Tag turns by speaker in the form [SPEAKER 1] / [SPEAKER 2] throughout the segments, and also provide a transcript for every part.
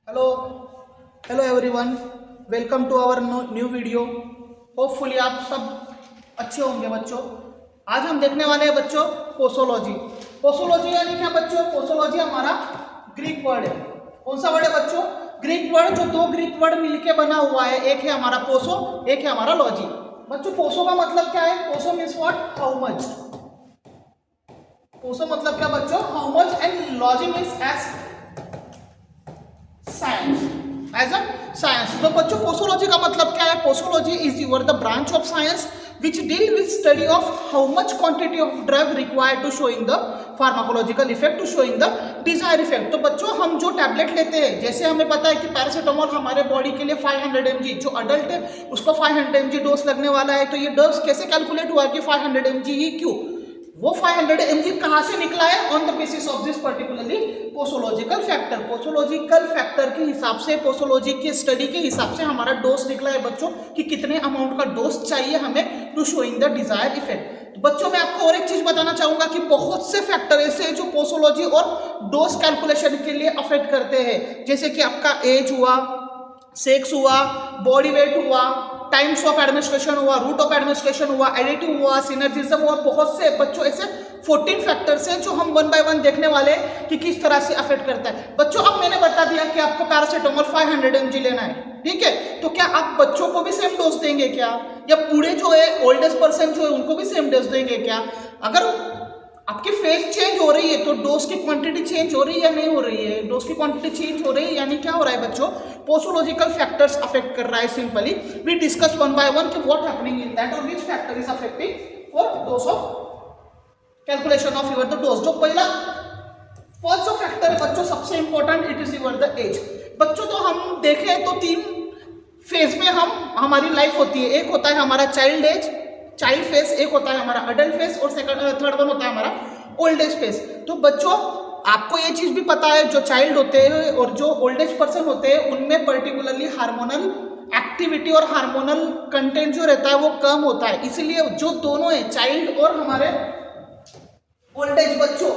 [SPEAKER 1] Hello hello everyone, welcome to our new video. Hopefully आप सब अच्छे होंगे बच्चों। आज हम देखने वाले हैं बच्चों पोसोलॉजी। पोसोलॉजी यानी क्या बच्चों? पोसोलॉजी हमारा ग्रीक वर्ड है। कौन सा वर्ड है बच्चों? ग्रीक वर्ड, जो दो ग्रीक वर्ड मिलके बना हुआ है। एक है हमारा पोसो, एक है हमारा लॉजी। बच्चों पोसो का मतलब क्या है? Poso means what? How much. Poso मतलब क्या बच्चों? How much. And logy means as science, as a science. तो बच्चों पोसोलॉजी का मतलब क्या है? Posology is your the branch of science which deal with study of how much quantity of drug required to showing the pharmacological effect to showing the desired effect। तो बच्चों हम जो टैबलेट लेते हैं, जैसे हमें पता है कि पैरासीटामोल हमारे बॉडी के लिए 500 mg, जो अडल्ट है उसको 500 mg डोज लगने वाला है। तो ये डोज कैसे कैलकुलेट हुआ कि 500 mg ही क्यों? वो 500 mg कहाँ से निकला है? On the basis of this particularly posological factor. Posological factor के हिसाब से, पोसोलॉजी की स्टडी के हिसाब से हमारा डोज निकला है बच्चों कि कितने अमाउंट का डोज चाहिए हमें to showing the desired effect. तो बच्चों मैं आपको और एक चीज बताना चाहूंगा कि बहुत से फैक्टर ऐसे हैं जो पोसोलॉजी और डोज कैलकुलेशन के लिए अफेक्ट करते हैं। जैसे कि आपका एज हुआ, सेक्स हुआ, बॉडी वेट हुआ, टाइम्स ऑफ एडमिनिस्ट्रेशन हुआ, रूट ऑफ एडमिनिस्ट्रेशन हुआ, एडिटिव हुआ, सिनर्जिज्म हुआ। बहुत से बच्चों ऐसे 14 फैक्टर्स हैं जो हम वन बाय वन देखने वाले हैं कि किस तरह से अफेक्ट करता है। बच्चों अब मैंने बता दिया कि आपको पैरासीटामोल 500 mg लेना है, ठीक है? तो क्या आप बच्चों को भी सेम डोज देंगे क्या? या पूरे जो है ओल्डेस्ट पर्सन जो है उनको भी सेम डोज देंगे क्या? अगर आपकी फेस चेंज हो रही है तो डोज की क्वांटिटी चेंज हो रही है या नहीं हो रही है? डोज की क्वांटिटी चेंज हो रही है, यानी क्या हो रहा है बच्चों? पोसोलॉजिकल फैक्टर्स अफेक्ट कर रहा है। Simply we discuss one by one कि व्हाट हैपनिंग इन दैट और which factor is affecting for dose of calculation of your the dose. जो पहला फर्स्ट जो फैक्टर है बच्चों सबसे important, it is your the age. बच्चों तो हम देखें तो 3 फेज में हमारी लाइफ होती है। एक होता है हमारा चाइल्ड एज, चाइल्ड फेस, एक होता है हमारा अडल्ट फेस और थर्ड वन होता है हमारा ओल्ड एज फेस। तो बच्चों आपको ये चीज भी पता है, जो चाइल्ड होते हैं और जो ओल्ड एज पर्सन होते हैं उनमें पर्टिकुलरली हार्मोनल एक्टिविटी और हार्मोनल कंटेंट जो रहता है वो कम होता है। इसीलिए जो दोनों है, चाइल्ड और हमारे ओल्ड एज बच्चों,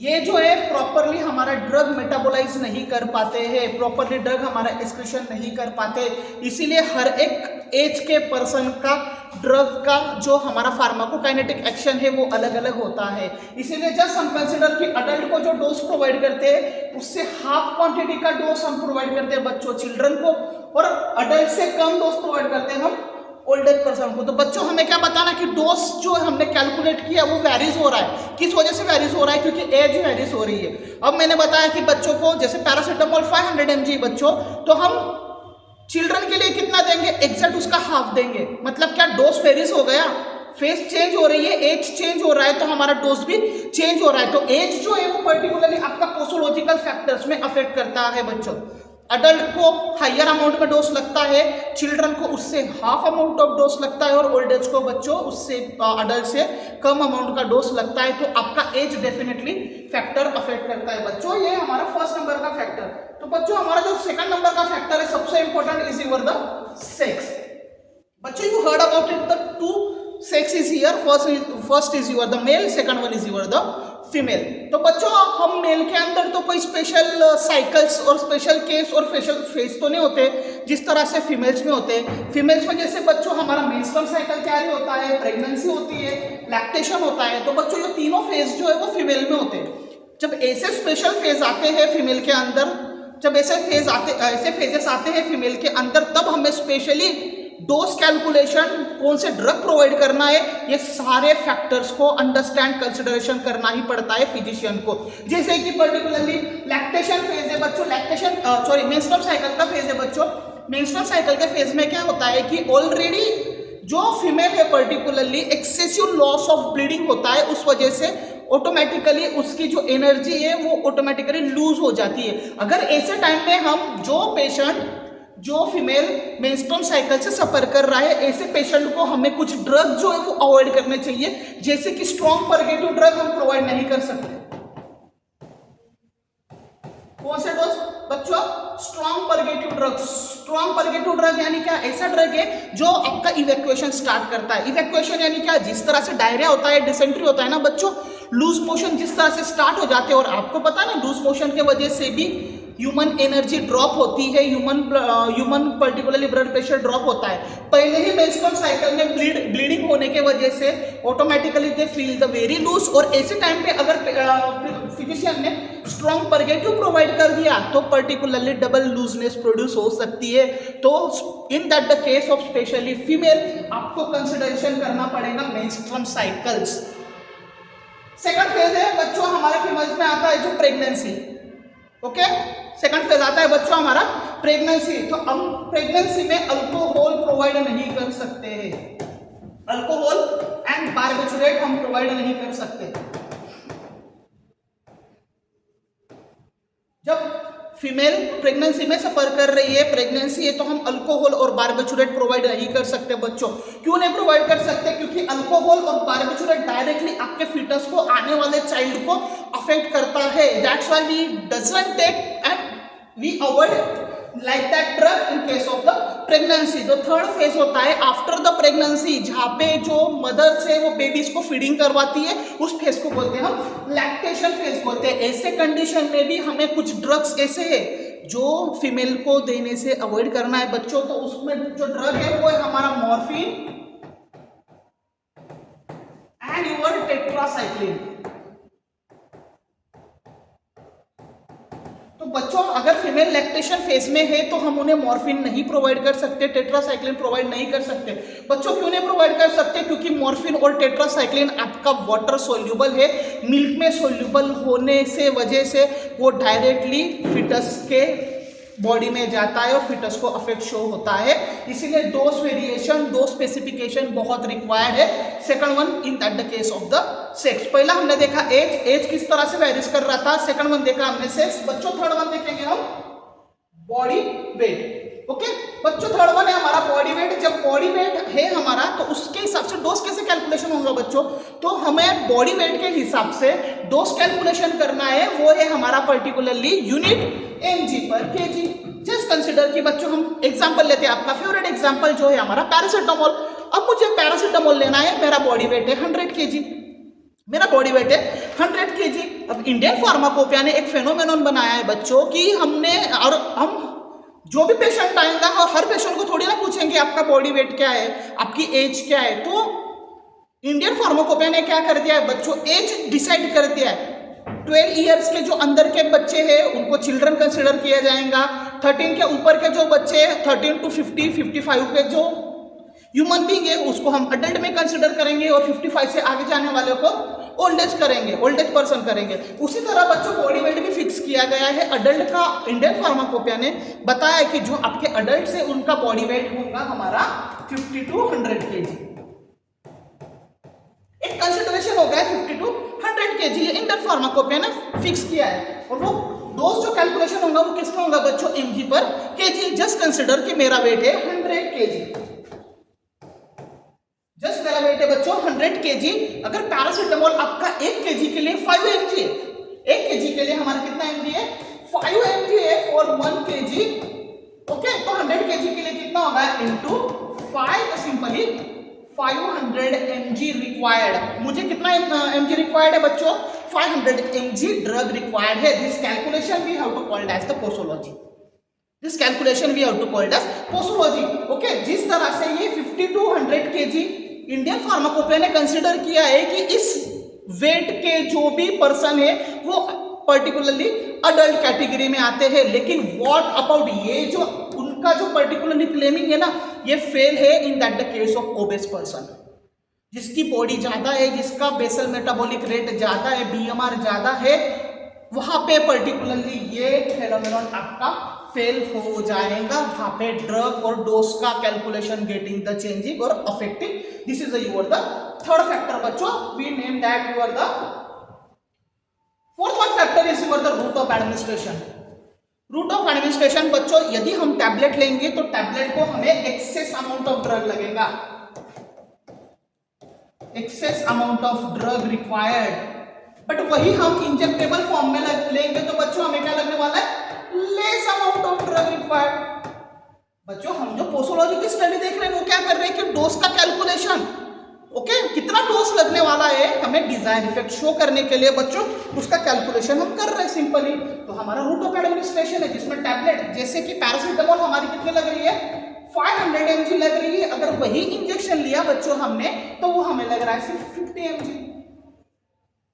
[SPEAKER 1] ये जो है प्रॉपरली हमारा ड्रग मेटाबोलाइज नहीं कर पाते हैं, प्रॉपरली ड्रग हमारा एक्सक्रीशन नहीं कर पाते। इसीलिए हर एक एज के पर्सन का ड्रग का जो हमारा फार्माकोकाइनेटिक एक्शन है वो अलग अलग होता है। इसीलिए जस्ट हम कंसिडर कि अडल्ट को जो डोज प्रोवाइड करते हैं उससे हाफ क्वांटिटी का डोज हम प्रोवाइड करते हैं बच्चों चिल्ड्रन को, और अडल्ट से कम डोज प्रोवाइड करते हैं हम ओल्ड एज पर्सन को। तो बच्चों हमें क्या बताना कि डोज जो हमने कैलकुलेट किया वो वेरीज हो रहा है। किस वजह से वेरीज हो रहा है? क्योंकि एज वेरीज हो रही है। अब मैंने बताया कि बच्चों को जैसे पैरासीटामोल 500 mg बच्चों, तो हम चिल्ड्रन के लिए कितना देंगे? एग्जैक्ट उसका हाफ देंगे। मतलब क्या? डोज वेरीज हो गया, फेस चेंज हो रही है, एज चेंज हो रहा है, तो हमारा डोज भी चेंज हो रहा है। तो एज जो है वो पर्टिकुलरली आपका पोसोलॉजिकल फैक्टर्स में अफेक्ट करता है बच्चों। अडल्ट को हायर अमाउंट में डोज लगता है, चिल्ड्रन को उससे हाफ अमाउंट ऑफ डोज लगता है, और ओल्ड एज को बच्चों उससे अडल्ट से कम अमाउंट का डोज लगता है। तो आपका एज डेफिनेटली फैक्टर अफेक्ट करता है बच्चों। ये हमारा फर्स्ट नंबर का फैक्टर। तो बच्चों हमारा जो सेकंड नंबर का फैक्टर है सबसे important is your the sex. बच्चों you heard about it, the 2 sex is here. First is your the male, second one is your the female. तो बच्चों हम मेल के अंदर तो कोई स्पेशल साइकिल्स और स्पेशल केस और फेशियल फेस तो नहीं होते जिस तरह से फीमेल्स में होते हैं। फीमेल्स में जैसे बच्चों हमारा मेंस्ट्रुअल साइकिल कैरी होता है, प्रेगनेंसी होती है, लैक्टेशन होता है। तो बच्चों ये तीनों फेज जो है वो फीमेल में होते हैं। जब ऐसे स्पेशल फेज आते हैं फीमेल के अंदर, जब ऐसे फेजेस आते हैं फीमेल के अंदर, तब हमें स्पेशली डोज कैलकुलेशन, कौन से ड्रग प्रोवाइड करना है, ये सारे फैक्टर्स को अंडरस्टैंड कंसिडरेशन करना ही पड़ता है फिजिशियन को। जैसे कि पर्टिकुलरली लैक्टेशन फेज है बच्चों, मेंस्ट्रुअल साइकिल का फेज है बच्चों। मेंस्ट्रुअल साइकिल के फेज में क्या होता है कि ऑलरेडी जो फीमेल है particularly excessive loss of bleeding होता है, उस वजह से ऑटोमेटिकली उसकी जो एनर्जी है वो ऑटोमेटिकली लूज हो जाती है। अगर ऐसे टाइम में हम जो फीमेल मेंस्ट्रुअल साइकिल से सफर कर रहा है, ऐसे पेशेंट को हमें कुछ ड्रग जो है वो अवॉइड करने चाहिए। जैसे कि स्ट्रॉन्ग परगेटिव ड्रग हम प्रोवाइड नहीं कर सकते। कौन से डोज बच्चों? स्ट्रॉन्ग परगेटिव ड्रग यानी क्या? ऐसा ड्रग है जो आपका इवैक्यूएशन स्टार्ट करता है। इवैक्यूएशन यानी क्या? जिस तरह से डायरिया होता है, डिसेंट्री होता है ना बच्चों, लूज मोशन जिस तरह से स्टार्ट हो जाते हैं, और आपको पता है ना लूज मोशन के वजह से भी ह्यूमन एनर्जी ड्रॉप होती है, human particularly blood pressure drop होता है। पहले ही मेंस्ट्रुअल साइकिल में ब्लीडिंग होने के वजह से automatically they feel the very loose, और ऐसे टाइम पे अगर फिजिशियन ने स्ट्रॉन्ग परगेटिव प्रोवाइड कर दिया तो पर्टिकुलरली डबल लूजनेस प्रोड्यूस हो सकती है। तो इन that the case of specially female आपको कंसिडरेशन करना पड़ेगा मेंस्ट्रुअल साइकिल्स। सेकंड फेज है बच्चों हमारे फीमेल्स में आता है जो प्रेगनेंसी। ओके, सेकंड फेज आता है बच्चों हमारा प्रेगनेंसी। तो हम प्रेगनेंसी में अल्कोहल प्रोवाइड नहीं कर सकते हैं, अल्कोहल एंड बारबिचुरेट हम प्रोवाइड नहीं कर सकते। जब फीमेल प्रेगनेंसी में सफर कर रही है, प्रेगनेंसी है, तो हम अल्कोहल और बारबिचुरेट प्रोवाइड नहीं कर सकते बच्चों। क्यों नहीं प्रोवाइड कर सकते? क्योंकि अल्कोहल और बारबिचुरेट डायरेक्टली आपके फीटस को, आने वाले चाइल्ड को अफेक्ट करता है। That's why we doesn't take and we avoid like that drug in case of the pregnancy. जो थर्ड फेज होता है आफ्टर द प्रेगनेंसी, जहाँ पे जो मदर से वो बेबीज को फीडिंग करवाती है, उस फेज को बोलते हैं हम लैक्टेशन फेज बोलते हैं। ऐसे कंडीशन में भी हमें कुछ ड्रग्स ऐसे है जो फीमेल को देने से अवॉइड करना है बच्चों। तो उसमें जो ड्रग है वो है हमारा मॉर्फिन एंड योर टेट्रासाइक्लिन। तो बच्चों अगर फीमेल लैक्टेशन फेज में है तो हम उन्हें मॉर्फिन नहीं प्रोवाइड कर सकते, टेट्रासाइक्लिन प्रोवाइड नहीं कर सकते। बच्चों क्यों नहीं प्रोवाइड कर सकते? क्योंकि मॉर्फिन और टेट्रासाइक्लिन आपका वाटर सोल्यूबल है, मिल्क में सोल्यूबल होने से वजह से वो डायरेक्टली फिटस के बॉडी में जाता है और फिटस को अफेक्ट शो होता है। इसीलिए डोज वेरिएशन, डोज स्पेसिफिकेशन बहुत रिक्वायर्ड है। Second one in that the case of the sex. पहला हमने देखा एज किस तरह से वेरीज कर रहा था। सेकंड वन देखा हमने सेक्स। बच्चों थर्ड वन देखेंगे हम बॉडी वेट। ओके बच्चों, थर्ड वन है हमारा बॉडी वेट। जब बॉडी वेट है हमारा तो उसके हिसाब से डोज कैसे कैलकुलेशन होगा बच्चों? तो हमें बॉडी वेट के हिसाब से डोज कैलकुलेशन करना है, वो है हमारा पर्टिकुलरली यूनिट mg पर kg। जस्ट कंसिडर कि बच्चों हम एग्जांपल लेते हैं, आपका फेवरेट एग्जांपल जो है हमारा पैरासिटामोल। अब मुझे पैरासिटामोल लेना है, मेरा बॉडी वेट है 100 kg, मेरा बॉडी वेट है 100 kg। अब इंडियन फार्माकोपिया ने एक फेनोमेनन बनाया है बच्चों कि हमने, और हम जो भी पेशेंट आएगा हर पेशेंट को थोड़ी ना पूछेंगे आपका बॉडी वेट क्या है, आपकी एज क्या है। तो इंडियन फार्माकोपिया ने क्या कर दिया है बच्चों, एज डिसाइड कर दिया है। 12 इयर्स के जो अंदर के बच्चे हैं उनको चिल्ड्रन कंसिडर किया जाएगा। 13 के ऊपर के जो बच्चे हैं 13 to 50, 55 के जो ह्यूमन बीइंग है उसको हम अडल्ट में कंसिडर करेंगे, और 55 से आगे जाने वाले को ओल्ड एज करेंगे, ओल्ड एज पर्सन करेंगे। उसी तरह बच्चों बॉडी वेट भी फिक्स किया गया है अडल्ट का। इंडियन फार्माकोपिया ने बताया कि जो आपके अडल्ट से उनका बॉडी वेट होगा हमारा 50 to 100 kg। एक कंसिडरेशन हो गया 50 to 100 kg, ये इंडियन फार्माकोपिया ने फिक्स किया है। और वो डोज जो कैलकुलेशन होगा वो किसमें होगा बच्चों, mg पर kg। जस्ट कंसिडर कि मेरा वेट है 100 kg, जस्ट मेरा वेट है बच्चों 100 kg। अगर पैरासिटामोल आपका 1 kg के लिए 5 mg है, 1 kg के लिए हमारा कितना mg है, 5 mg है फॉर 1 kg। ओके, तो 100 kg के लिए कितना होगा इनटू 5, तो सिंपली 500 mg रिक्वायर्ड। मुझे कितना mg रिक्वायर्ड है बच्चों, 500 mg ड्रग रिक्वायर्ड है। This calculation we have to called as the posology, this calculation we have to called as posology. Okay, जिस तरह से ये 50 to 100 kg इंडियन फार्माकोपिया ने कंसिडर किया है कि इस वेट के जो भी पर्सन है वो पर्टिकुलरली अडल्ट कैटेगरी में आते हैं। लेकिन व्हाट अबाउट ये जो उनका जो पर्टिकुलरली क्लेमिंग है ना, ये फेल है in that the case of obese person, जिसकी बॉडी ज्यादा है, जिसका बेसल मेटाबॉलिक रेट ज्यादा है, बीएमआर ज्यादा है, वहां पे पर्टिकुलरली ये फेनोमेनन आपका फेल हो जाएगा। वहां पे ड्रग और डोज का कैलकुलेशन गेटिंग द चेंजिंग और affecting. This is your the third factor बच्चों, we name that your the fourth one factor is your the route of administration. Route of administration बच्चों, यदि हम टैबलेट लेंगे तो tablet को हमें एक्सेस अमाउंट ऑफ ड्रग लगेगा, excess amount of drug required. But वही हम इंजेक्टेबल फॉर्म में लेंगे तो बच्चों हमें क्या लगने वाला है, less amount of drug required. बच्चों हम जो पोसोलॉजी की स्टडी देख रहे हैं वो क्या कर रहे हैं कि डोज का कैलकुलेशन ओके कितना डोज लगने वाला है हमें डिजायर इफेक्ट शो करने के लिए बच्चों, उसका कैलकुलेशन हम कर रहे हैं सिंपली। तो हमारा रूट ऑफ एडमिनिस्ट्रेशन है जिसमें टैबलेट जैसे कि पैरासीटामोल हमारी कितनी लग रही है 500 mg लग रही है, अगर वही इंजेक्शन लिया बच्चों हमने तो वो हमें लग रहा है सिर्फ 50 mg।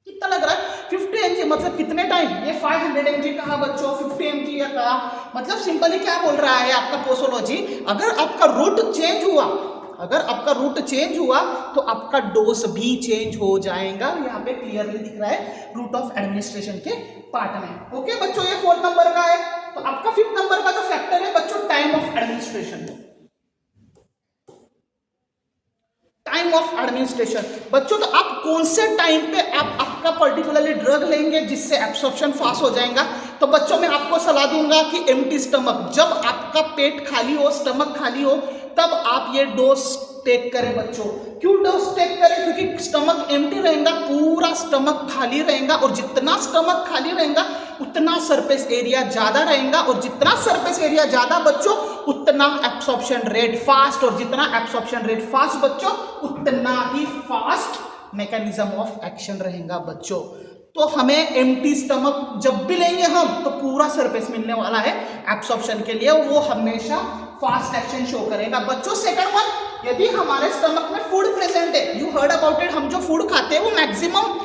[SPEAKER 1] कितना लग रहा है 50 mg, मतलब कितने टाइम, ये 500 mg कहा बच्चों 50 mg या कहा, मतलब सिंपली क्या बोल रहा है आपका पोसोलॉजी, अगर आपका रूट चेंज हुआ, अगर आपका रूट चेंज हुआ तो आपका डोज भी चेंज हो जाएगा। यहाँ पे क्लियरली दिख रहा है रूट ऑफ एडमिनिस्ट्रेशन के पार्ट में। ओके बच्चों ये 4th नंबर का है। तो आपका 5th नंबर का जो फैक्टर है बच्चों time of administration. Time of administration बच्चों, तो आप कौन से टाइम पे आप आपका पर्टिकुलरली ड्रग लेंगे जिससे एब्सॉर्प्शन फास्ट हो जाएगा। तो बच्चों मैं आपको सलाह दूंगा कि एम्प्टी स्टमक, जब आपका पेट खाली हो, स्टमक खाली हो, तब आप ये डोज टेक करें बच्चों। क्यों डोज टेक करें, क्योंकि स्टमक एम्प्टी रहेगा, पूरा स्टमक खाली रहेगा, और जितना स्टमक खाली रहेगा उतना सरफेस एरिया ज्यादा रहेगा, और जितना सरफेस एरिया ज्यादा बच्चों उतना एब्सॉर्प्शन रेट फास्ट, और जितना एब्सॉर्प्शन रेट फास्ट बच्चों उतना ही फास्ट मैकेनिज्म ऑफ एक्शन रहेगा बच्चों। तो हमें एम्प्टी स्टमक जब भी लेंगे हम तो पूरा सरफेस मिलने वाला है एब्सॉर्प्शन के लिए, वो हमेशा फास्ट एक्शन शो करेगा बच्चों। सेकंड वन, यदि हमारे स्टमक में फूड प्रेजेंट है, यू हर्ड अबाउट इट, हम जो फूड खाते हैं वो मैक्सिमम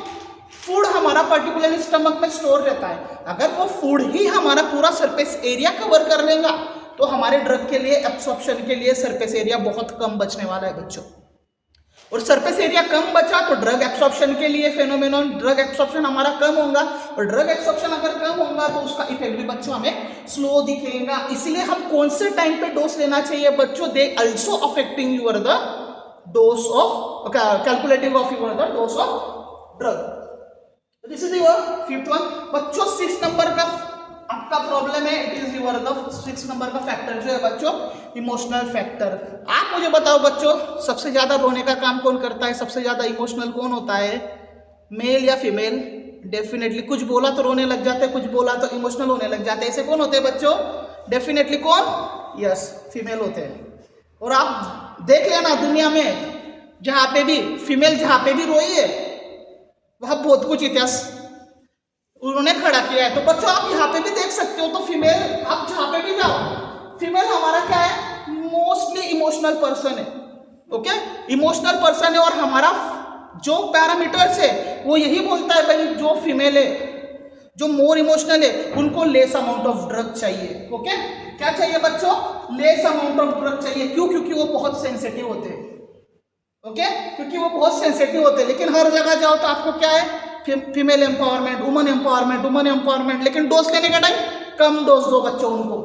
[SPEAKER 1] फूड हमारा पर्टिकुलरली स्टमक में स्टोर रहता है, अगर वो फूड ही हमारा पूरा सरफेस एरिया कवर कर लेगा तो हमारे ड्रग के लिए एब्सॉर्प्शन के लिए सरफेस एरिया बहुत कम बचने वाला है बच्चों। और सरफेस एरिया कम बचा तो ड्रग एब्सॉर्प्शन के लिए फेनोमेनॉन, ड्रग एब्सॉर्प्शन हमारा कम होगा, और ड्रग एब्सॉर्प्शन अगर कम होगा तो उसका इफेक्ट भी बच्चों हमें स्लो दिखेगा। इसलिए हम कौन से टाइम पे डोज लेना चाहिए बच्चों, they also affecting your the dose of calculating of your the dose of drug. This is your 5th one बच्चों। 6th नंबर का आपका प्रॉब्लम है, it is your the 6th number का फैक्टर जो है बच्चों इमोशनल फैक्टर। आप मुझे बताओ बच्चों सबसे ज्यादा रोने का काम कौन करता है, सबसे ज्यादा इमोशनल कौन होता है, मेल या फीमेल? डेफिनेटली कुछ बोला तो रोने लग जाते हैं, कुछ बोला तो इमोशनल होने लग जाते हैं, ऐसे कौन होते हैं बच्चों? डेफिनेटली कौन? यस फीमेल होते हैं। और आप देख लेना दुनिया में जहां पे भी फीमेल जहां पे भी रोई है वहां बहुत कुछ इतिहास उन्होंने खड़ा किया है। तो बच्चों आप यहाँ पे भी देख सकते हो, तो फीमेल आप जहां पे भी जाओ, फीमेल हमारा क्या है, मोस्टली इमोशनल पर्सन है। ओके इमोशनल पर्सन है, और हमारा जो पैरामीटर्स है वो यही बोलता है भाई जो फीमेल है, जो मोर इमोशनल है, उनको लेस अमाउंट ऑफ ड्रग चाहिए। ओके क्या चाहिए बच्चों? लेस अमाउंट ऑफ ड्रग चाहिए। क्यों? क्योंकि वो बहुत सेंसिटिव होते हैं। ओके क्योंकि वो बहुत सेंसिटिव होते हैं। लेकिन हर जगह जाओ तो आपको क्या है, female empowerment, woman empowerment, woman empowerment, लेकिन डोज लेने का टाइम कम डोज दो बच्चों उनको,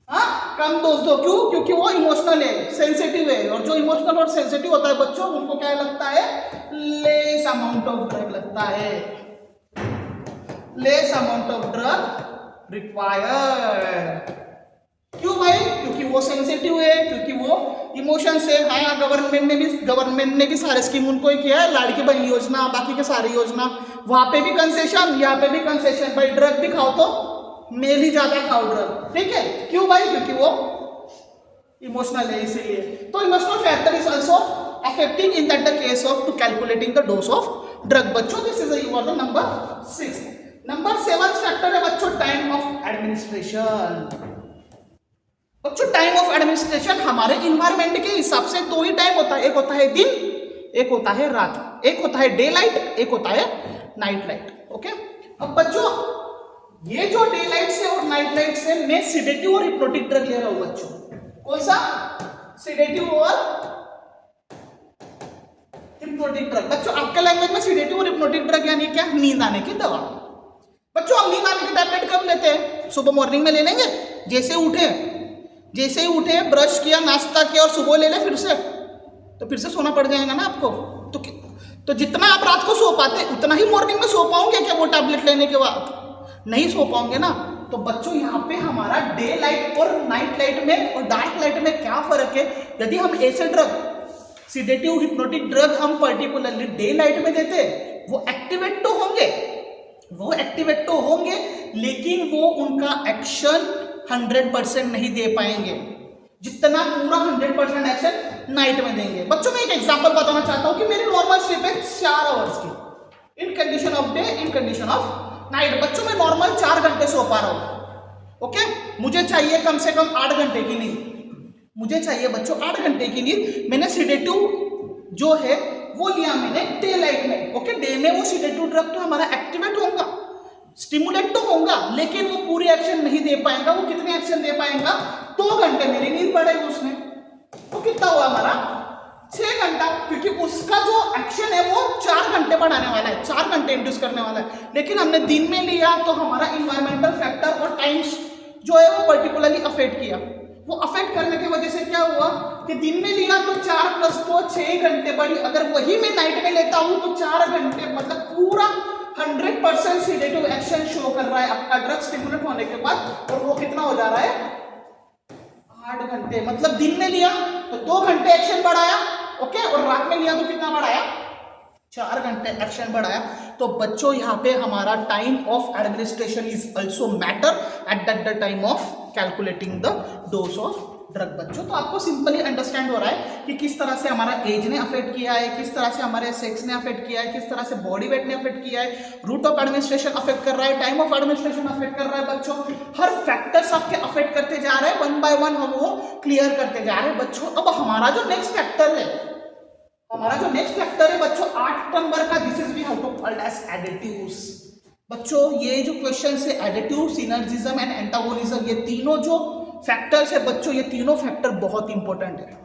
[SPEAKER 1] हाँ कम डोज दो। क्यों? क्योंकि वो इमोशनल है, सेंसिटिव है, और जो इमोशनल और सेंसिटिव होता है बच्चों उनको क्या लगता है, लेस अमाउंट ऑफ ड्रग लगता है, less amount of drug required. क्यों भाई? क्योंकि वो सेंसिटिव है, क्योंकि वो इमोशन से। हाँ गवर्नमेंट ने भी सारे स्कीम उनको ही किया है, लाड़की बहन योजना, बाकी के सारी योजना, वहां पे भी कंसेशन, यहाँ पे भी कंसेशन। भाई ड्रग भी खाओ तो मेल ही ज्यादा खाओ ड्रग, ठीक है? क्यों भाई? क्योंकि वो इमोशनल है इसीलिए। तो emotional factor is also affecting in that the case of to calculating the dose of drug बच्चों। This is your the number 6। Number 7 factor है बच्चों टाइम ऑफ एडमिनिस्ट्रेशन। बच्चों टाइम ऑफ एडमिनिस्ट्रेशन हमारे इन्वायरमेंट के हिसाब से दो ही टाइम होता है, एक होता है दिन, एक होता है रात, एक होता है डे लाइट, एक होता है नाइट लाइट। ओके अब बच्चों ये जो डे लाइट से और नाइट लाइट से मैं सिडेटिव और हिप्नोटिक ड्रग ले रहा हूं बच्चों। कौन सा? सिडेटिव और हिप्नोटिक ड्रग। बच्चों आपके लैंग्वेज में सिडेटिव और हिप्नोटिक ड्रग यानी क्या? नींद आने की दवा। बच्चों हम नींद आने की टैबलेट कब लेते हैं? सुबह मॉर्निंग में ले लेंगे, जैसे ही उठे ब्रश किया, नाश्ता किया और सुबह ले ले फिर से सोना पड़ जाएगा ना आपको। तो जितना आप रात को सो पाते उतना ही मॉर्निंग में सो पाओगे क्या वो टैबलेट लेने के बाद? नहीं सो पाओगे ना। तो बच्चों यहाँ पे हमारा डे लाइट और नाइट लाइट में और डार्क लाइट में क्या फर्क है? यदि हम ऐसे ड्रग सिडेटिव हिप्नोटिक ड्रग हम पर्टिकुलरली डे लाइट में देते, वो एक्टिवेट तो होंगे लेकिन वो उनका एक्शन 100% नहीं दे पाएंगे, जितना पूरा 100% एक्शन नाइट में देंगे। बच्चों मैं एक एग्जांपल बताना चाहता हूँ कि मेरी नॉर्मल स्लीप है 4 आवर्स की in condition of day, in condition of night. बच्चों मैं नॉर्मल 4 घंटे सो पा रहा हूँ, ओके। मुझे चाहिए कम से कम 8 घंटे की नींद, मुझे चाहिए बच्चों 8 घंटे की नींद। मैंने सेडेटिव जो है वो लिया मैंने डे लाइट में, ओके। डे में वो सेडेटिव ड्रग तो हमारा एक्टिवेट होगा, स्टिमुलेट तो होगा, लेकिन वो पूरी एक्शन नहीं दे पाएगा। वो कितने एक्शन दे पाएगा? 2 घंटे मेरी नींद बढ़ेगी उसमें, तो कितना हुआ हमारा 6 घंटा, क्योंकि उसका जो एक्शन है वो 4 घंटे बढ़ाने वाला है, 4 घंटे इंड्यूस करने वाला है। लेकिन हमने दिन में लिया तो हमारा इन्वायरमेंटल फैक्टर और टाइम्स जो है वो पर्टिकुलरली अफेक्ट किया। वो अफेक्ट करने की वजह से क्या हुआ कि दिन में लिया तो 4 + 2 6 घंटे बढ़ी। अगर वही मैं नाइट में लेता हूं तो 4 घंटे मतलब पूरा 100% सेडेटिव एक्शन शो कर रहा है आपका ड्रग स्टिमुलेट होने के बाद, और वो कितना हो जा रहा है 8 घंटे। मतलब दिन में लिया तो 2 घंटे एक्शन बढ़ाया, ओके, और रात में लिया तो कितना बढ़ाया 4 घंटे एक्शन बढ़ाया। तो बच्चों यहाँ पे हमारा time of administration is also matter at the time of calculating the dose of drug. बच्चों तो आपको सिंपली अंडरस्टैंड हो रहा है कि किस तरह से हमारा एज ने अफेक्ट किया है, किस तरह से हमारे सेक्स ने अफेक्ट किया है, किस तरह से बॉडी वेट ने अफेक्ट किया है, रूट ऑफ एडमिनिस्ट्रेशन अफेक्ट कर रहा है, टाइम ऑफ एडमिनिस्ट्रेशन अफेक्ट कर रहा है। बच्चों हर फैक्टर्स आपके अफेक्ट करते जा रहे हैं, 1 बाय 1 हम वो क्लियर करते जा रहे हैं। बच्चों अब हमारा जो नेक्स्ट फैक्टर है, हमारा जो नेक्स्ट फैक्टर है बच्चों 8 नंबर का, this is we have to called as additives. बच्चों ये जो क्वेश्चन है एडिटिव, सिनर्जिज्म एंड एंटागोनिज्म, ये तीनों जो फैक्टर्स है बच्चों, ये तीनों फैक्टर बहुत इंपॉर्टेंट है,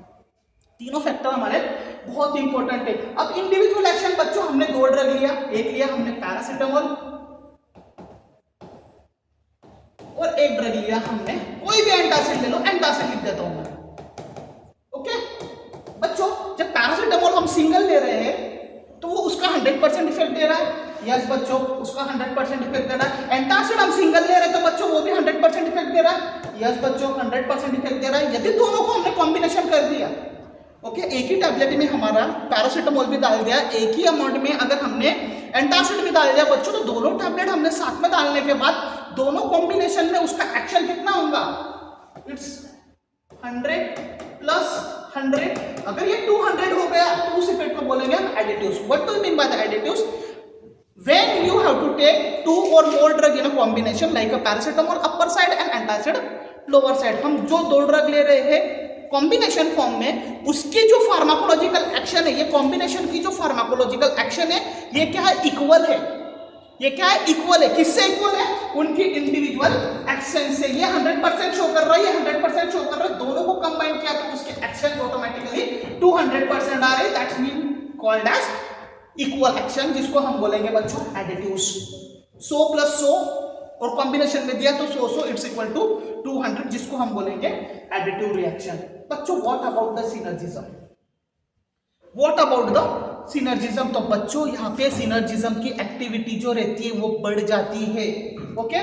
[SPEAKER 1] तीनों फैक्टर हमारे बहुत इंपॉर्टेंट है। अब इंडिविजुअल एक्शन बच्चों हमने 2 ड्रग लिया, एक लिया हमने पैरासिटामोल और एक ड्रग लिया हमने कोई भी एंटासिड ले लो, एंटासिड लिख देता हूं मैं, ओके। बच्चों जब पैरासिटामोल हम सिंगल ले रहे हैं तो वो उसका 100% इफेक्ट दे रहा है, यस बच्चों उसका 100% इफेक्ट दे रहा है। एंटासिड हम सिंगल ले रहे हैं तो बच्चों वो भी 100% इफेक्ट दे रहा है, यस बच्चों 100% इफेक्ट दे रहा है। यदि दोनों को हमने कॉम्बिनेशन कर दिया, ओके, एक ही टैबलेट में हमारा पैरासिटामोल भी डाल दिया, एक ही अमाउंट में अगर हमने एंटासिड भी डाल दिया बच्चों, तो दोनों टैबलेट हमने साथ में डालने के बाद दोनों कॉम्बिनेशन में उसका एक्शन कितना होगा, इट्स 100 + 100। अगर ये 200 हो गया तो उस इफेक्ट को बोलेंगे हम additives. What do you mean by the additives? When you have to take 2 or more drug in a combination like a paracetamol upper side and antacid lower side, हम जो 2 ड्रग ले रहे हैं कॉम्बिनेशन फॉर्म में, उसकी जो pharmacological action है, ये कॉम्बिनेशन की जो फार्माकोलॉजिकल एक्शन है ये क्या है, इक्वल है। ये क्या है, इक्वल है। किससे इक्वल है? उनकी इंडिविजुअल एक्शन से। ये 100% शो कर रहा है, ये 100% शो कर रहा है, दोनों को कंबाइन किया तो उसके एक्शन ऑटोमेटिकली 200% आ रहे, that's mean called as equal action, जिसको हम बोलेंगे बच्चों एडिटिव्स। 100 + 100 और कॉम्बिनेशन में दिया तो 100 इट्स इक्वल टू 200, जिसको हम बोलेंगे एडिटिव रिएक्शन। बच्चों what about the synergism? What about the synergism? तो बच्चों यहाँ पे सिनर्जिज्म की एक्टिविटी जो रहती है वो बढ़ जाती है, ओके।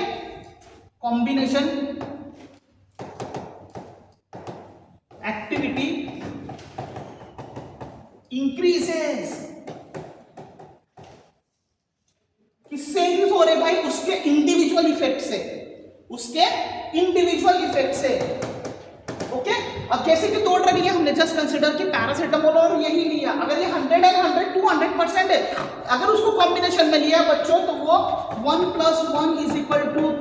[SPEAKER 1] Combination activity increases. किससे इंक्रीज हो रहे भाई? उसके इंडिविजुअल इफेक्ट से, उसके इंडिविजुअल इफेक्ट से, ओके। अब जैसे कि 2 ड्रग लिया हमने, जस्ट कंसीडर कि पैरासिटामोल और यही लिया, अगर ये 100 है 100 200% है, अगर उसको कॉम्बिनेशन में लिया बच्चों तो वो 1 + 1 =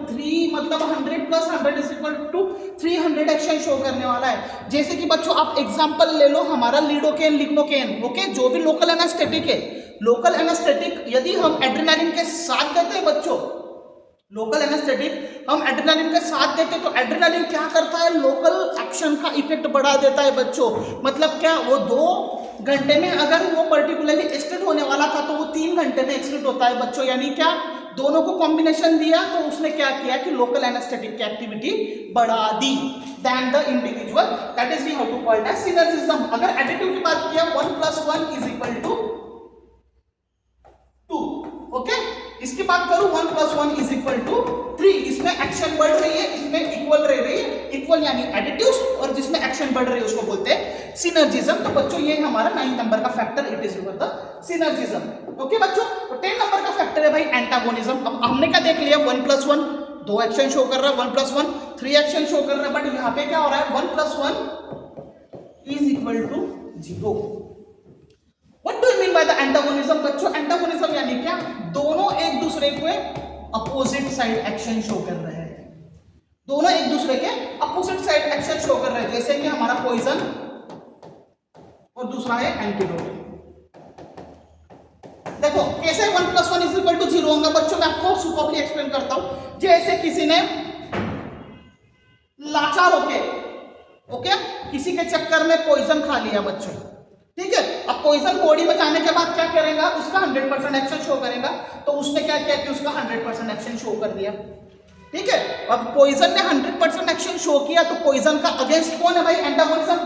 [SPEAKER 1] 3, मतलब 100 + 100 = 300 एक्शन शो करने वाला है। जैसे कि बच्चों आप एग्जांपल ले लो हमारा लिडोकेन, लिग्नोकेन, ओके, जो भी लोकल एनेस्थेटिक है। लोकल एनेस्थेटिक यदि हम एड्रेनालिन के साथ देते हैं बच्चों, लोकल एनेस्थेटिक हम एड्रेनालिन के साथ देते तो एड्रेनालिन क्या करता है, लोकल एक्शन का इफेक्ट बढ़ा देता है बच्चों। मतलब क्या, वो 2 घंटे में अगर वो पर्टिकुलरली एक्सटेंड होने वाला था तो वो 3 घंटे में एक्सटेंड होता है बच्चों। यानी क्या, दोनों को कॉम्बिनेशन दिया तो उसने क्या किया कि लोकल एनेस्थेटिक की एक्टिविटी बढ़ा दी then the individual, that is we have to called as synergism. अगर एडिटिव की बात किया 1 + 1 = 2, ओके। इसकी बात करूं 1 + 1 = 3, इसमें एक्शन बढ़ रही है, इसमें इक्वल रह रही है, इक्वल यानी एडिटिव्स, और जिसमें एक्शन बढ़ रही है उसको बोलते हैं सिनर्जिज्म। तो बच्चों ये हमारा 9 नंबर का factor, it is the synergism, okay बच्चों। तो 10 नंबर का फैक्टर है भाई एंटागोनिज्म। अब हमने क्या देख लिया, 1 + 1 2 एक्शन शो कर रहा है, 1 + 1 3 एक्शन शो कर रहा है, बट यहाँ पे क्या हो रहा है, 1 + 1 = zero. What do you mean by the antagonism बच्चों? एंटागोनिज्म यानी क्या? दोनों एक दूसरे को अपोजिट साइड एक्शन शो कर रहे हैं, दोनों एक दूसरे के अपोजिट साइड एक्शन शो कर रहे हैं। जैसे कि हमारा पॉइजन और दूसरा है एंटीडोट। देखो कैसे 1 + 1 = 0 होगा बच्चों, मैं आपको सुपरली एक्सप्लेन करता हूं। जैसे किसी ने लाचार होके ओके किसी के चक्कर में पॉइजन खा लिया बच्चों, ठीक है। अब पॉइजन बॉडी में जाने के बाद क्या करेगा? उसका 100% एक्शन शो करेगा। तो उसने क्या किया कि उसका 100% एक्शन शो कर दिया, ठीक है। अब पॉइजन ने 100% एक्शन शो किया, तो पॉइजन का अगेंस्ट कौन है भाई? एंटागोनिज्म।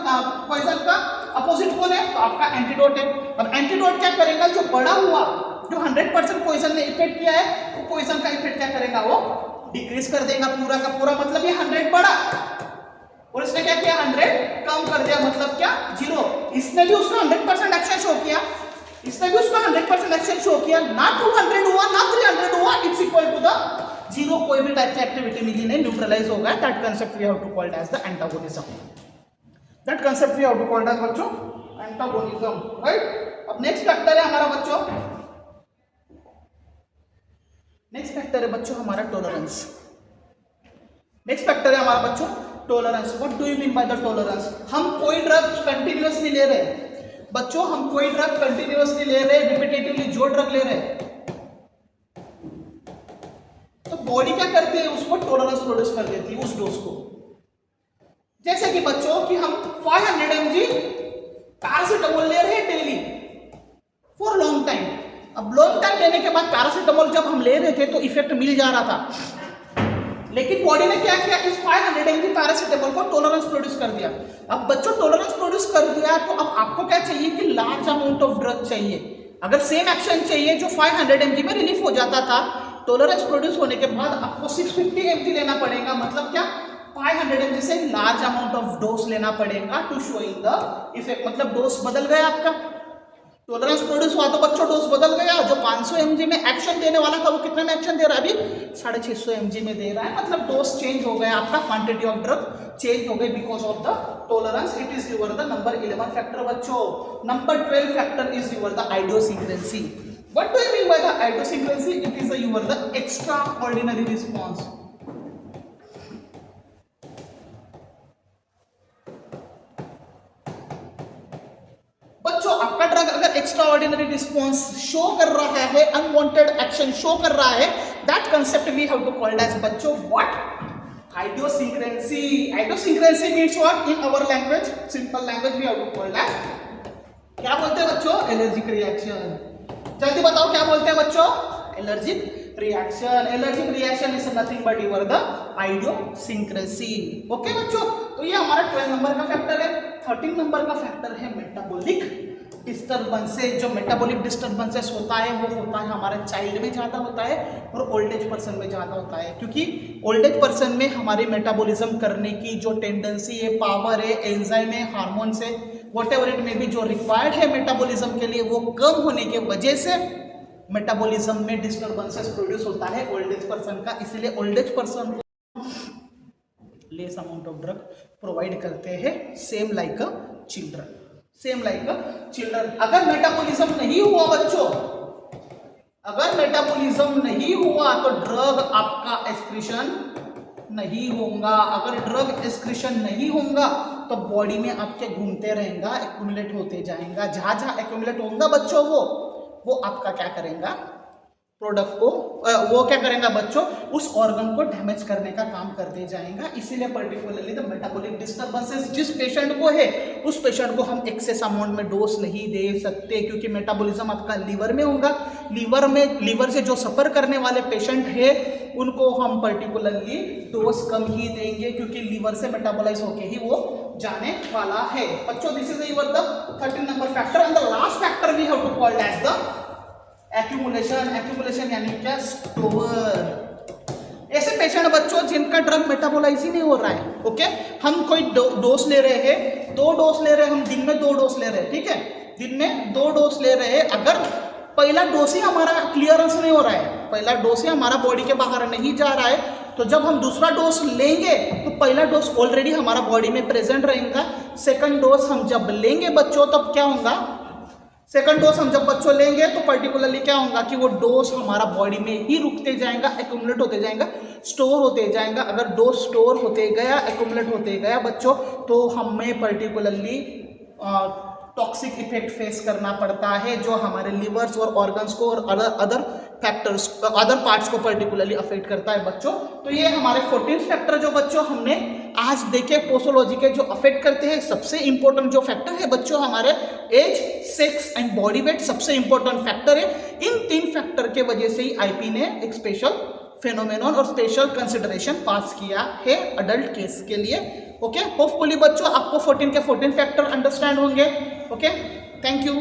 [SPEAKER 1] पॉइजन का अपोजिट कौन है? तो आपका एंटीडोट है। अब एंटीडोट क्या करेगा? जो बड़ा हुआ, जो 100% पॉइजन ने इफेक्ट किया है, वो पॉइजन का इफेक्ट क्या करेगा? वो डिक्रीज कर देगा पूरा का पूरा। मतलब ये 100 बढ़ा और इसने क्या किया? 100 कम कर दिया, मतलब क्या? 0। इसने भी उसका 100% एक्शन शो किया, इसने भी उसका 100% एक्शन शो किया। ना 200 हुआ ना 300 हुआ, इट्स इक्वल टू द 0। कोई भी टाइप की एक्टिविटी मिली नहीं, न्यूट्रलाइज हो गया। That concept we have to called as the antagonism. That concept we have to called as बच्चों एंटागोनिज्म, राइट। अब नेक्स्ट फैक्टर है हमारा बच्चों, नेक्स्ट फैक्टर है बच्चों हमारा टॉलरेंस। नेक्स्ट फैक्टर है हमारा बच्चों tolerance. What do you mean by the tolerance? हम कोई ड्रग कंटिन्यूअसली ले रहे हैं बच्चों, हम कोई ड्रग कंटिन्यूअसली ले रहे हैं, रिपीटेटिवली जो ड्रग ले रहे हैं, तो बॉडी क्या करती है? उसको टॉलरेंस प्रोड्यूस कर देती है उस डोज को। जैसे कि बच्चों कि हम 500 mg पैरासीटामोल ले रहे हैं डेली फॉर लॉन्ग टाइम। अब लॉन्ग टाइम लेने के बाद पैरासीटामोल जब हम ले रहे थे तो इफेक्ट मिल जा रहा था, लेकिन बॉडी ने क्या किया? इस 500 mg पैरासीटामोल को टॉलरेंस प्रोड्यूस कर दिया। अब बच्चों टॉलरेंस प्रोड्यूस कर दिया तो अब आपको क्या चाहिए कि लार्ज अमाउंट ऑफ ड्रग चाहिए। अगर सेम एक्शन चाहिए जो 500 mg में रिलीफ हो जाता था, टॉलरेंस प्रोड्यूस होने के बाद आपको 650 mg लेना पड़ेगा। मतलब क्या? 500 mg से लार्ज अमाउंट ऑफ डोज लेना पड़ेगा टू शोइंग द इफेक्ट। मतलब डोज बदल गया आपका, टॉलरेंस प्रोड्यूस हुआ तो बच्चों डोज बदल गया। जो 500 mg में एक्शन देने वाला था वो कितने में एक्शन दे रहा है? अभी 650 mg में दे रहा है। मतलब डोज चेंज हो गया आपका, क्वांटिटी ऑफ ड्रग चेंज हो गई because of the tolerance. It is your the number 11 factor बच्चों। Number 12 factor is your the idiosyncrasy. What do you mean by the idiosyncrasy? It is your the extra ordinary response. बच्चों आपका drug अगर extra ordinary response show कर रहा है, unwanted action show कर रहा है, that concept we have to called as बच्चों what? Idiosyncrasy. Idiosyncrasy means what? In our language, simple language we have to called as, क्या बोलते हैं बच्चों? Allergic reaction. जल्दी बताओ क्या बोलते हैं बच्चों? Allergic reaction. Allergic reaction is nothing but your the idiosyncrasy. Okay बच्चों, तो ये हमारा 12 नंबर का फैक्टर है। 13 नंबर का फैक्टर है मेटाबॉलिक डिस्टर्बेंसेस। जो मेटाबॉलिक डिस्टर्बेंसेस होता है वो होता है हमारे चाइल्ड में ज़्यादा होता है और ओल्ड एज पर्सन में ज़्यादा होता है, क्योंकि ओल्ड एज पर्सन में हमारे मेटाबॉलिज्म करने की जो टेंडेंसी है, पावर है, एंजाइम है, हार्मोन्स है, वॉट एवर इट में भी जो रिक्वायर्ड है मेटाबॉलिज्म के लिए, वो कम होने के वजह से मेटाबॉलिज्म में डिस्टर्बेंसेस प्रोड्यूस होता है ओल्ड एज पर्सन का। इसलिए ओल्ड एज पर्सन को less amount of drug provide करते हैं, same like a children, same like a children. अगर मेटाबॉलिज्म नहीं हुआ बच्चों, अगर मेटाबॉलिज्म नहीं हुआ तो ड्रग आपका एक्सक्रीशन नहीं होगा। अगर ड्रग एक्सक्रीशन नहीं होगा तो बॉडी में आपके घूमते रहेगा, एक्यूमुलेट होते जाएगा। जहां जहां एक्यूमुलेट होगा बच्चों वो आपका क्या करेगा? प्रोडक्ट को वो क्या करेगा बच्चों? उस ऑर्गन को डैमेज करने का काम करते जाएगा। इसीलिए पर्टिकुलरली द मेटाबॉलिक डिस्टर्बेंसेस जिस पेशेंट को है उस पेशेंट को हम एक्सेस अमाउंट में डोज नहीं दे सकते, क्योंकि मेटाबॉलिज्म आपका लीवर में होगा। लीवर से जो सफर करने वाले पेशेंट है उनको हम पर्टिकुलरली डोज कम ही देंगे, क्योंकि लीवर से मेटाबोलाइज होके ही वो जाने वाला है। बच्चों this is your the 13 number factor. And the last factor we have to called as the accumulation. Accumulation यानी क्या? स्टोर। ऐसे पेशेंट बच्चों जिनका ड्रग मेटाबोलाइज ही नहीं हो रहा है, ओके, हम कोई डोज ले रहे हैं, 2 डोज ले रहे हैं, हम दिन में 2 डोज ले रहे हैं, ठीक है, दिन में 2 डोज ले रहे हैं। अगर पहला डोज ही हमारा क्लियरेंस नहीं हो रहा है, पहला डोज ही हमारा बॉडी के बाहर नहीं जा रहा है, तो जब हम दूसरा डोज लेंगे तो पहला डोज ऑलरेडी हमारा बॉडी में प्रेजेंट रहेगा, सेकंड डोज हम जब लेंगे बच्चों तब क्या होगा, सेकंड डोज हम जब बच्चों लेंगे तो पर्टिकुलरली क्या होगा कि वो डोज हमारा बॉडी में ही रुकते जाएगा, एक्यूमुलेट होते जाएगा, स्टोर होते जाएगा। अगर डोज स्टोर होते गया, एक्यूमुलेट होते गया बच्चों, तो हमें पर्टिकुलरली टॉक्सिक इफेक्ट फेस करना पड़ता है, जो हमारे लिवर्स और ऑर्गन्स को और अदर फैक्टर्स, अदर पार्ट्स को पर्टिकुलरली अफेक्ट करता है बच्चों। तो ये हमारे 14 फैक्टर जो बच्चों हमने आज देखे पोसोलॉजी के जो अफेक्ट करते हैं। सबसे इंपॉर्टेंट जो फैक्टर है बच्चों हमारे age, sex and body weight सबसे इंपॉर्टेंट फैक्टर है। इन 3 फैक्टर के वजह से ही आईपी ने एक स्पेशल फेनोमेनन और स्पेशल कंसिडरेशन पास किया है अडल्ट केस के लिए। ओके, होपफुली बच्चों आपको 14 के 14 फैक्टर अंडरस्टैंड होंगे। Okay, thank you.